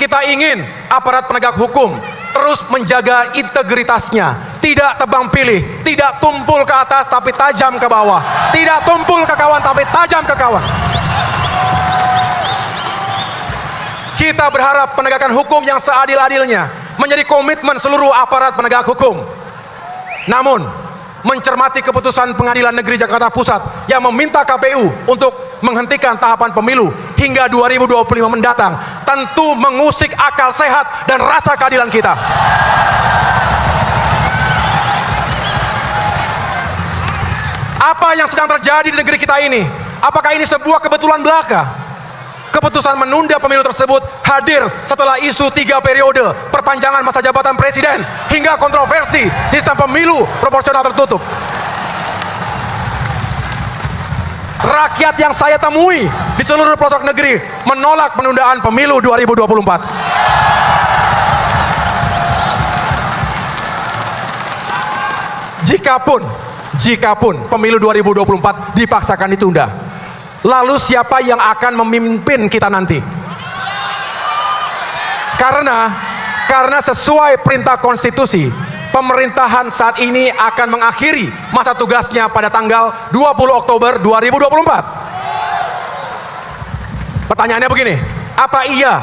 Kita ingin aparat penegak hukum terus menjaga integritasnya, tidak tebang pilih, tidak tumpul ke atas tapi tajam ke bawah, tidak tumpul ke kawan tapi tajam ke kawan. Kita berharap penegakan hukum yang seadil-adilnya menjadi komitmen seluruh aparat penegak hukum. Namun, mencermati keputusan Pengadilan Negeri Jakarta Pusat yang meminta KPU untuk menghentikan tahapan pemilu hingga 2025 mendatang, tentu mengusik akal sehat dan rasa keadilan kita. Apa yang sedang terjadi di negeri kita ini? Apakah ini sebuah kebetulan belaka? Keputusan menunda pemilu tersebut hadir setelah isu 3 periode, perpanjangan masa jabatan presiden, hingga kontroversi sistem pemilu proporsional tertutup. Rakyat yang saya temui di seluruh pelosok negeri menolak penundaan pemilu 2024. Jikapun pemilu 2024 dipaksakan ditunda, lalu siapa yang akan memimpin kita nanti? Karena sesuai perintah konstitusi, pemerintahan saat ini akan mengakhiri masa tugasnya pada tanggal 20 Oktober 2024. Pertanyaannya begini, apa iya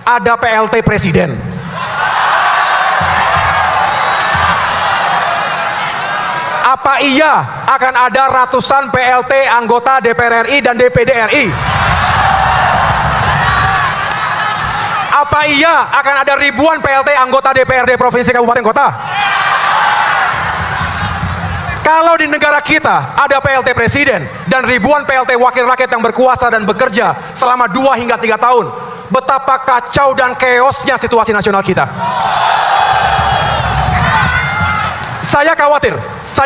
ada PLT presiden? Apa iya akan ada ratusan PLT anggota DPR RI dan DPD RI? Apa iya akan ada ribuan PLT anggota DPRD provinsi kabupaten kota? Kalau di negara kita ada PLT presiden dan ribuan PLT wakil rakyat yang berkuasa dan bekerja selama 2 hingga 3 tahun, betapa kacau dan chaosnya situasi nasional kita. Saya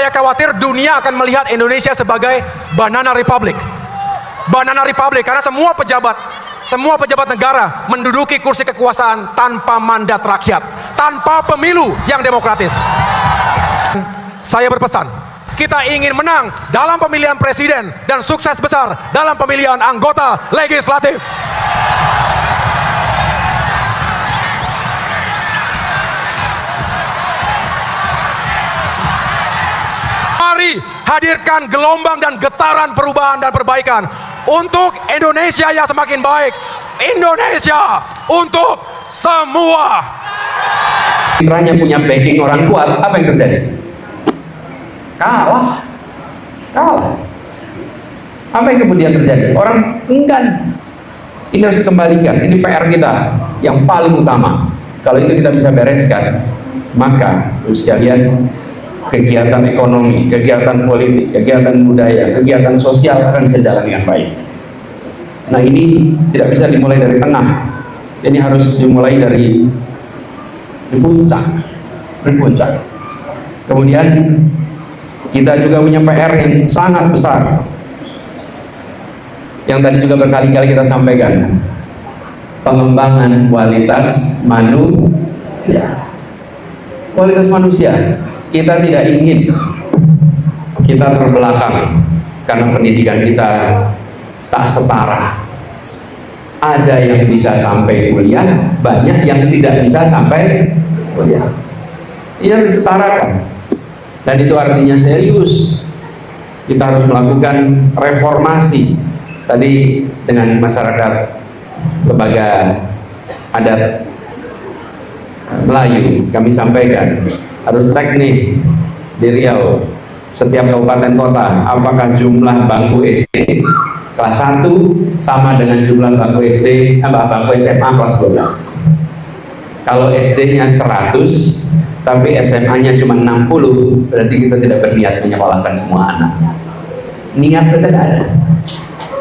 khawatir dunia akan melihat Indonesia sebagai banana republic. Banana republic karena semua pejabat negara menduduki kursi kekuasaan tanpa mandat rakyat, tanpa pemilu yang demokratis. Saya berpesan, kita ingin menang dalam pemilihan presiden dan sukses besar dalam pemilihan anggota legislatif. Mari hadirkan gelombang dan getaran perubahan dan perbaikan untuk Indonesia yang semakin baik. Indonesia untuk semua. Hanya punya backing orang kuat, apa yang terjadi? Kalah. Apa yang kemudian terjadi? Orang enggan. Ini harus dikembalikan. Ini PR kita yang paling utama. Kalau itu kita bisa bereskan, maka sekalian, kegiatan ekonomi, kegiatan politik, kegiatan budaya, kegiatan sosial akan bisa jalan dengan baik. Nah, ini tidak bisa dimulai dari tengah. Ini harus dimulai dari puncak. Kemudian kita juga punya PR yang sangat besar, yang tadi juga berkali-kali kita sampaikan, pengembangan kualitas manusia. Kualitas manusia. Kita tidak ingin kita terbelakang karena pendidikan kita tak setara. Ada yang bisa sampai kuliah, banyak yang tidak bisa sampai kuliah. Ini disetarakan, dan itu artinya serius. Kita harus melakukan reformasi. Tadi dengan masyarakat lembaga adat Melayu kami sampaikan, harus cek nih di Riau, setiap kabupaten kota, apakah jumlah bangku SD kelas 1 sama dengan jumlah bangku bangku SMA kelas 12. Kalau SD-nya 100 tapi SMA-nya cuma 60, berarti kita tidak berniat menyekolahkan semua anak. Niat kita tidak ada,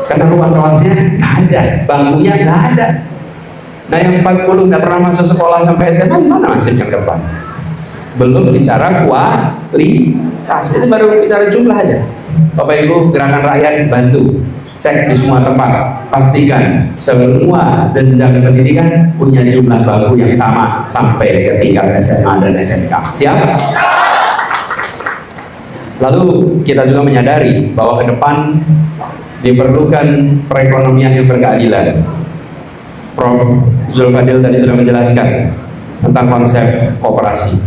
karena ruang kelasnya nggak ada, bangkunya nggak ada. Nah, yang 40 nggak pernah masuk sekolah sampai SMA, gimana nasibnya ke depan? Belum bicara kualitas, itu baru bicara jumlah aja. Bapak Ibu, gerakan rakyat bantu cek di semua tempat, pastikan semua jenjang pendidikan punya jumlah bangku yang sama sampai ke tingkat SMA dan SMK. Siap? Lalu kita juga menyadari bahwa ke depan diperlukan perekonomian yang berkeadilan. Prof Zulfadil tadi sudah menjelaskan tentang konsep kooperasi.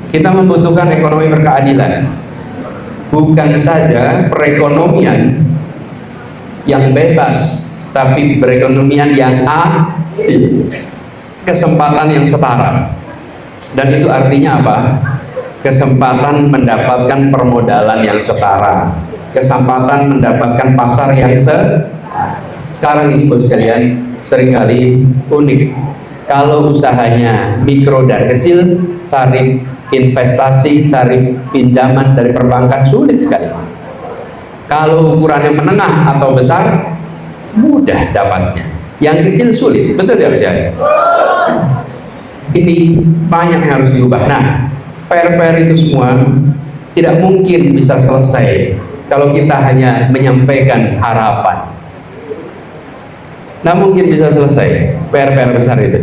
Kita membutuhkan ekonomi berkeadilan, bukan saja perekonomian yang bebas, tapi perekonomian yang adil, kesempatan yang setara. Dan itu artinya apa? Kesempatan mendapatkan permodalan yang setara, kesempatan mendapatkan pasar yang sekarang ini bos sekalian seringkali unik. Kalau usahanya mikro dan kecil, cari investasi, cari pinjaman dari perbankan sulit sekali. Kalau ukurannya menengah atau besar, mudah dapatnya. Yang kecil sulit, betul tidak bisa? Ini banyak yang harus diubah. Nah, PR-PR itu semua tidak mungkin bisa selesai kalau kita hanya menyampaikan harapan. Nah, mungkin bisa selesai PR-PR besar itu.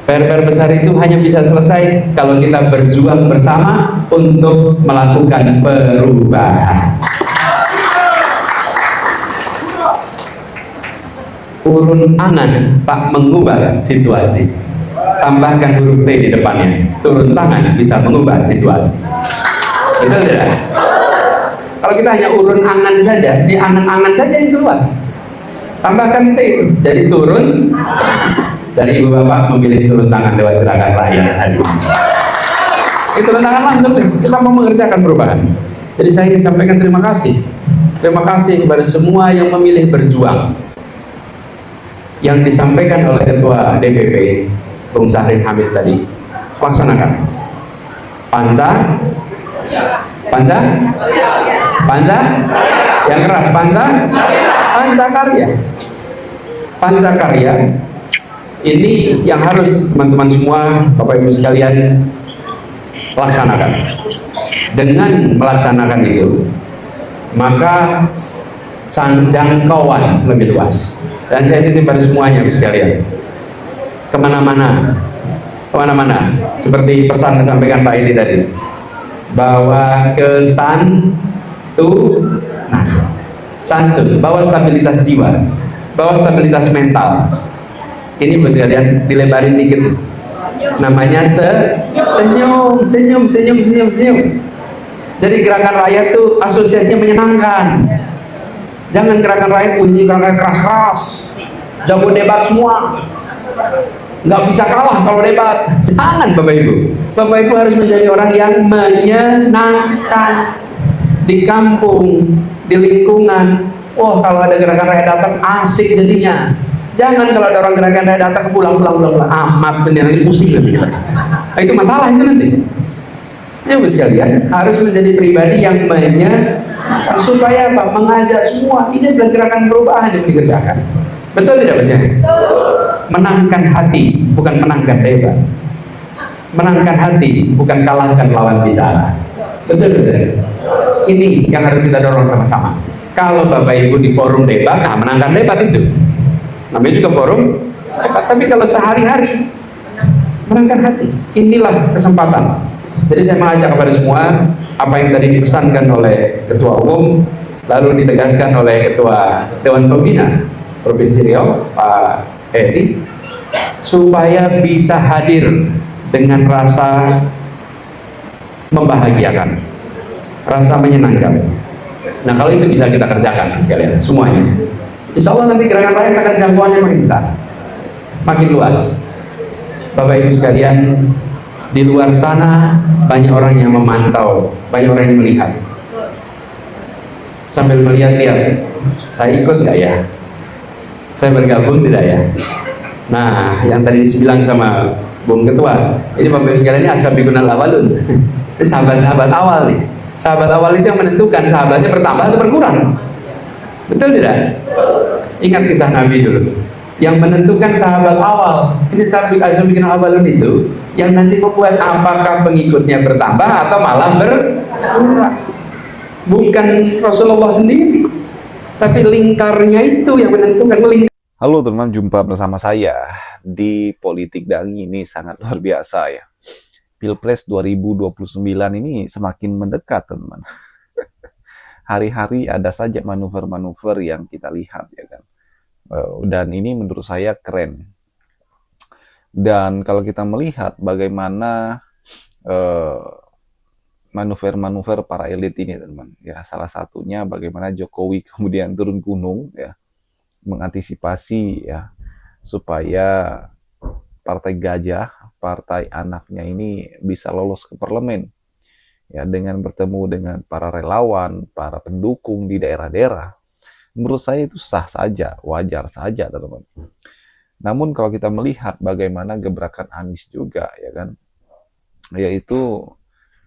PR-PR besar itu hanya bisa selesai kalau kita berjuang bersama untuk melakukan perubahan. Urun angan tak mengubah situasi. Tambahkan huruf T di depannya. Turun tangan bisa mengubah situasi. Betul tidak? Kalau kita hanya urun angan saja, di angan-angan saja yang keluar. Tambahkan T itu, jadi turun. Dari ibu bapak memilih turun tangan lewat gerakan rakyat hari ini. Itu turun tangan langsung, kita mau mengerjakan perubahan. Jadi saya ingin sampaikan terima kasih. Terima kasih kepada semua yang memilih berjuang. Yang disampaikan oleh Ketua DPP Bung Syahrin Hamid tadi, laksanakan. Panca, yang keras, Pancakarya. Ini yang harus teman-teman semua, Bapak Ibu sekalian, laksanakan. Dengan melaksanakan itu, maka jangkauan lebih luas. Dan saya titip pada semuanya sekalian, kemana-mana, seperti pesan yang disampaikan Pak Edi tadi, bahwa santun, bawa stabilitas jiwa, bawa stabilitas mental. Ini bos sekalian dilebarin dikit, namanya senyum. Jadi gerakan rakyat itu asosiasinya menyenangkan. Jangan gerakan rakyat bunyi gerakan keras-keras, jago debat semua, nggak bisa kalah kalau debat. Jangan Bapak Ibu harus menjadi orang yang menyenangkan di kampung, di lingkungan. Wah, kalau ada gerakan rakyat datang asik jadinya. Jangan kalau ada orang gerakan rakyat datang pulang amat bener ini pusing gitu. Nah, itu masalah itu nanti. Ya Bapak sekalian harus menjadi pribadi yang supaya apa? Mengajak semua. Ini adalah gerakan perubahan yang dikerjakan. Betul tidak Mas? Menangkan hati, bukan menangkan debat. Menangkan hati, bukan kalahkan lawan bicara. Betul tidak? Ini yang harus kita dorong sama-sama. Kalau Bapak Ibu di forum debat, menangkan debat itu. Namanya juga forum debat. Tapi kalau sehari-hari menangkan hati, inilah kesempatan. Jadi saya mengajak kepada semua apa yang tadi dipesankan oleh Ketua Umum, lalu ditegaskan oleh Ketua Dewan Pembina Provinsi Riau, Pak Edi, supaya bisa hadir dengan rasa membahagiakan, rasa menyenangkan. Nah, kalau itu bisa kita kerjakan sekalian, semuanya. Insya Allah nanti gerakan rakyat akan jangkauannya makin besar, makin luas. Bapak Ibu sekalian, di luar sana banyak orang yang memantau, banyak orang yang melihat. Sambil melihat-lihat, saya ikut nggak ya? Saya bergabung tidak ya? Nah, yang tadi dibilang sama Bung Ketua, ini Bapak Ibu sekalian, ini ashabiqunal awalun. Ini sahabat-sahabat awal nih. Sahabat awal itu yang menentukan sahabatnya bertambah atau berkurang. Betul tidak? Ingat kisah Nabi dulu. Yang menentukan sahabat awal, ini ashabiqunal awalun itu yang nanti membuat apakah pengikutnya bertambah atau malah berkurang. Bukan Rasulullah sendiri, tapi lingkarnya itu yang menentukan. Halo teman, jumpa bersama saya di Politik Dangi. Ini sangat luar biasa ya. Pilpres 2029 ini semakin mendekat teman. Hari-hari ada saja manuver-manuver yang kita lihat ya kan. Dan ini menurut saya keren. Dan kalau kita melihat bagaimana eh, manuver-manuver para elit ini, teman, ya salah satunya bagaimana Jokowi kemudian turun gunung, ya, mengantisipasi, ya, supaya partai gajah, partai anaknya ini bisa lolos ke parlemen, ya, dengan bertemu dengan para relawan, para pendukung di daerah-daerah. Menurut saya itu sah saja, wajar saja, teman-teman. Namun kalau kita melihat bagaimana gebrakan Anies juga, ya kan, yaitu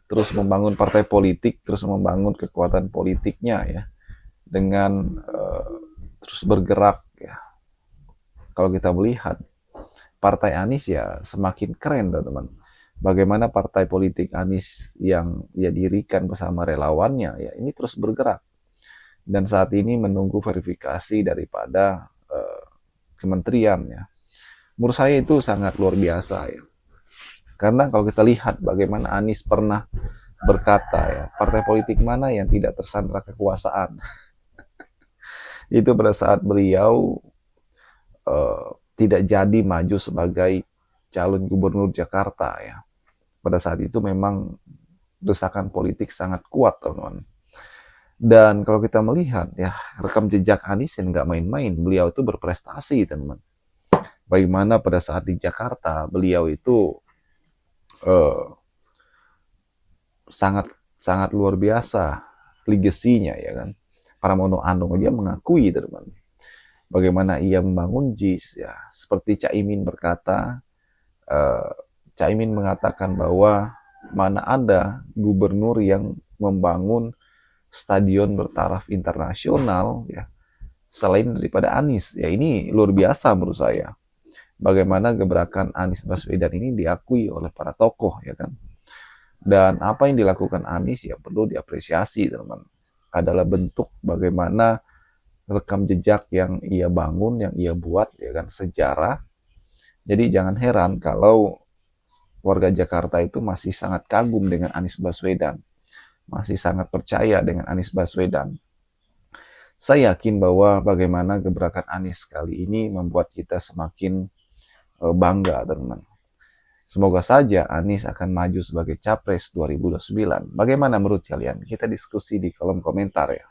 terus membangun partai politik, terus membangun kekuatan politiknya, ya, dengan terus bergerak, ya. Kalau kita melihat partai Anies, ya, semakin keren, teman-teman. Bagaimana partai politik Anies yang ia dirikan bersama relawannya, ya, ini terus bergerak dan saat ini menunggu verifikasi daripada kementerian, ya. Menurut saya itu sangat luar biasa, ya. Karena kalau kita lihat bagaimana Anies pernah berkata, ya, partai politik mana yang tidak tersandra kekuasaan. Itu pada saat beliau tidak jadi maju sebagai calon gubernur Jakarta, ya. Pada saat itu memang desakan politik sangat kuat, teman-teman. Dan kalau kita melihat, ya, rekam jejak Anies yang nggak main-main, beliau itu berprestasi, teman-teman. Bagaimana pada saat di Jakarta beliau itu eh, sangat sangat luar biasa legasinya, ya kan. Pramono Anung aja mengakui, teman. Bagaimana ia membangun JIS, ya. Seperti Caimin berkata, eh, Caimin mengatakan bahwa mana ada gubernur yang membangun stadion bertaraf internasional, ya, selain daripada Anies. Ya, ini luar biasa menurut saya. Bagaimana gebrakan Anies Baswedan ini diakui oleh para tokoh, ya kan. Dan apa yang dilakukan Anies, ya, perlu diapresiasi, teman. Adalah bentuk bagaimana rekam jejak yang ia bangun, yang ia buat, ya kan, sejarah. Jadi jangan heran kalau warga Jakarta itu masih sangat kagum dengan Anies Baswedan, masih sangat percaya dengan Anies Baswedan. Saya yakin bahwa bagaimana gebrakan Anies kali ini membuat kita semakin bangga, teman. Semoga saja Anies akan maju sebagai Capres 2029. Bagaimana menurut kalian? Kita diskusi di kolom komentar, ya.